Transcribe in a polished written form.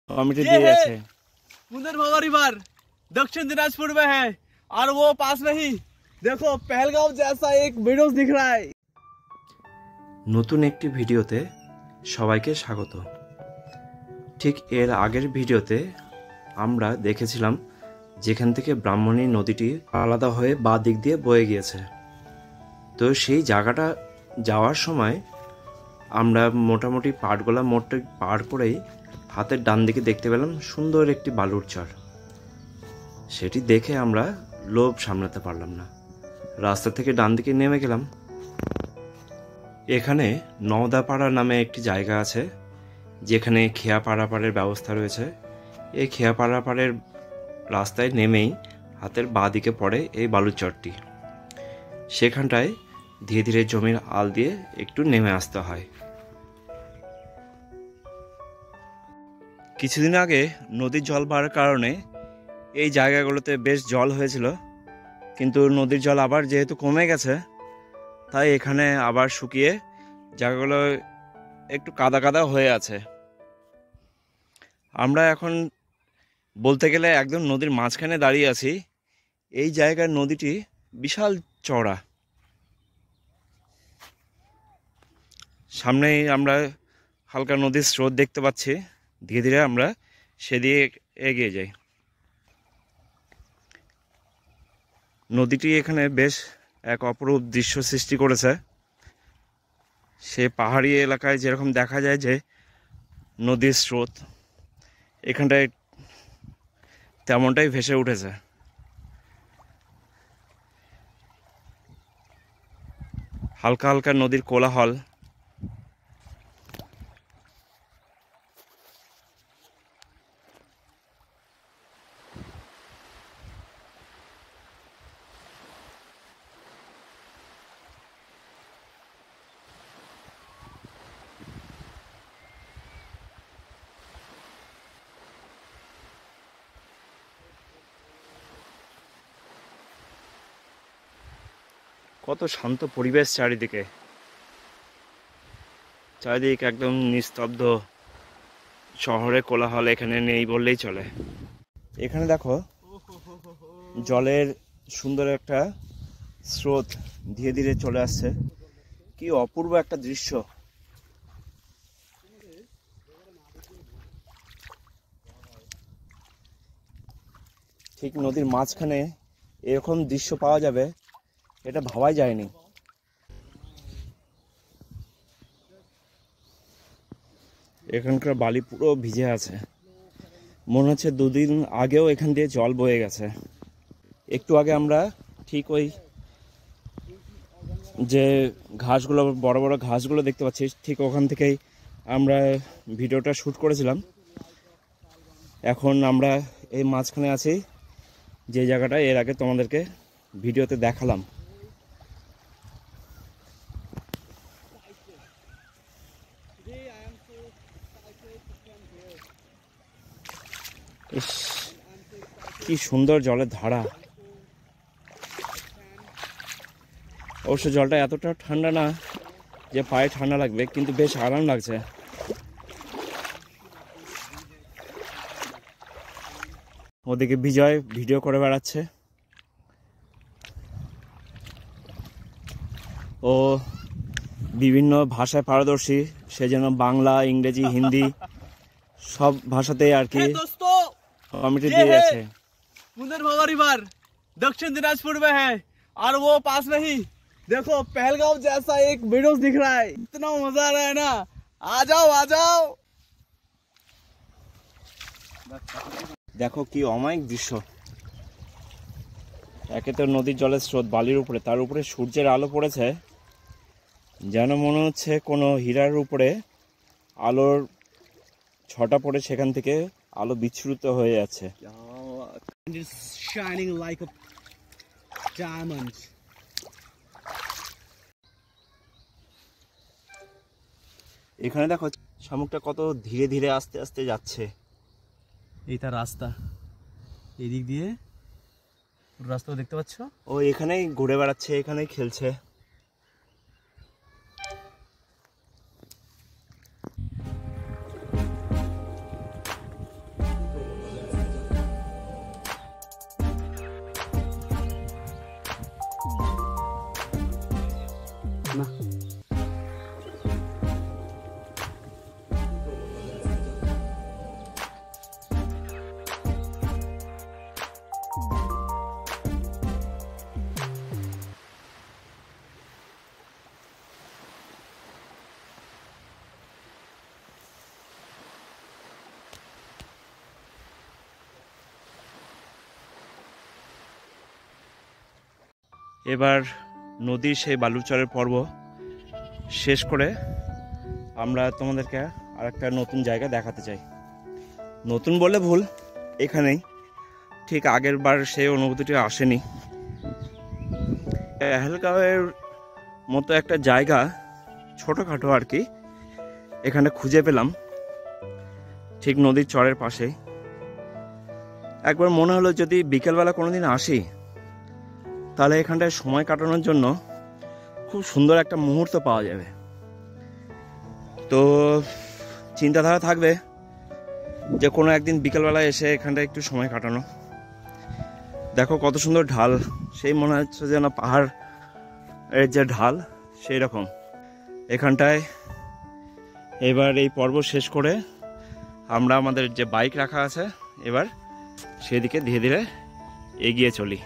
Committee दिए আছে मुंदर भावा river दक्षिण दिनाजपुर में है और वो पास में ही देखो पहलगांव जैसा एक वीडियो दिख रहा है। নতুন একটি ভিডিওতে সবাইকে স্বাগত। ঠিক এর আগের ভিডিওতে আমরা দেখেছিলাম যেখান থেকে ব্রাহ্মণী নদীটি আলাদা হয়ে বাঁ দিক দিয়ে বয়ে গিয়েছে। তো সেই জায়গাটা যাওয়ার সময় আমরা মোটামুটি পাটগোলা মোড়টা পার করেই হাতের ডান দিকে দেখতে পেলাম সুন্দর একটি বালুর চর। সেটি দেখে আমরা লোভ সামলাতে পারলাম না, রাস্তা থেকে ডান দিকে নেমে গেলাম। এখানে নওদাপাড়া নামে একটি জায়গা আছে যেখানে খেয়া পারাপারের ব্যবস্থা রয়েছে। এই খেয়া পারাপারের রাস্তায় নেমেই হাতের বাঁ দিকে পড়ে এই বালুর চরটি। সেখানটায় ধীরে ধীরে জমির আল দিয়ে একটু নেমে আসতে হয়। কিছুদিন আগে নদীর জল বাড়ার কারণে এই জায়গাগুলোতে বেশ জল হয়েছিল, কিন্তু নদীর জল আবার যেহেতু কমে গেছে তাই এখানে আবার শুকিয়ে জায়গাগুলো একটু কাদা কাদা হয়ে আছে। আমরা এখন বলতে গেলে একদম নদীর মাঝখানে দাঁড়িয়ে আছি। এই জায়গার নদীটি বিশাল চওড়া। সামনেই আমরা হালকা নদীর স্রোত দেখতে পাচ্ছি। ধীরে ধীরে আমরা সেদিকে এগিয়ে যাই। নদীটি এখানে বেশ এক অপরূপ দৃশ্য সৃষ্টি করেছে। সে পাহাড়ি এলাকায় যেরকম দেখা যায় যে নদীর স্রোত, এখানটায় তেমনটাই ভেসে উঠেছে। হালকা হালকা নদীর কোলাহল। কত শান্ত পরিবেশ চারিদিকে, চারিদিকে একদম নিস্তব্ধ। শহরে কোলাহল এখানে নেই বললেই চলে। এখানে দেখো জলের সুন্দর একটা স্রোত ধীরে ধীরে চলে আসছে। কি অপূর্ব একটা দৃশ্য। ঠিক নদীর মাঝখানে এরকম দৃশ্য পাওয়া যাবে এটা ভাবাই যায়নি। এখানকার বালি পুরো ভিজে আছে, মনে হচ্ছে দুদিন আগেও এখান দিয়ে জল বয়ে গেছে। একটু আগে আমরা ঠিক ওই যে ঘাসগুলো, বড় বড় ঘাসগুলো দেখতে পাচ্ছি, ঠিক ওখান থেকেই আমরা ভিডিওটা শ্যুট করেছিলাম। এখন আমরা এই মাঝখানে আছি যে জায়গাটা এর আগে তোমাদেরকে ভিডিওতে দেখালাম। কি সুন্দর জলের ধারা। অবশ্য জলটা এতটা ঠান্ডা না যে পায়ে ঠান্ডা লাগবে, কিন্তু বেশ আরাম লাগছে। ওদিকে বিজয় ভিডিও করে বেড়াচ্ছে। ও বিভিন্ন ভাষায় পারদর্শী, সে যেন বাংলা, ইংরেজি, হিন্দি সব ভাষাতেই আর কি कमिटी दिए আছে। मुंदर भावा रिवर दक्षिण दिनाजपुर में है और वो पास में ही देखो पहलगांव जैसा एक वीडियो दिख रहा है। इतना मजा आ रहा है ना, आ जाओ आ जाओ। দেখো কি অমায়িক দৃশ্য। একে তো নদীর জলের স্রোত বালির উপরে, তার উপরে সূর্যের আলো পড়েছে, যেন মনে হচ্ছে কোনো হীরার উপরে আলোর ছটা পড়ে সেখান থেকে আলো বিচ্ছুরিত হয়ে যাচ্ছে। এখানে দেখো শামুকটা কত ধীরে ধীরে আস্তে আস্তে যাচ্ছে। এইটা রাস্তা, এদিক দিয়ে রাস্তা দেখতে পাচ্ছ। ও এখানেই ঘুরে বেড়াচ্ছে, এখানেই খেলছে। এবার নদীর সেই বালুচরের পর্ব শেষ করে আমরা তোমাদেরকে আরেকটা নতুন জায়গা দেখাতে চাই। নতুন বলে ভুল, এখানেই, ঠিক আগের বার সেই অনুভূতিটি আসেনি। পেহেলগাঁওয়ের মতো একটা জায়গা, ছোটোখাটো আর কি, এখানে খুঁজে পেলাম ঠিক নদীর চরের পাশে। একবার মনে হলো যদি বিকেলবেলা কোনোদিন আসি তাহলে এখানটায় সময় কাটানোর জন্য খুব সুন্দর একটা মুহূর্ত পাওয়া যাবে। তো চিন্তাধারা থাকবে যে কোনো একদিন বিকেলবেলা এসে এখানটায় একটু সময় কাটানো। দেখো কত সুন্দর ঢাল, সেই মনে হচ্ছে যেন পাহাড় এর যে ঢাল সেই রকম। এখানটায় এবার এই পর্ব শেষ করে আমরা আমাদের যে বাইক রাখা আছে এবার সেদিকে ধীরে ধীরে এগিয়ে চলি।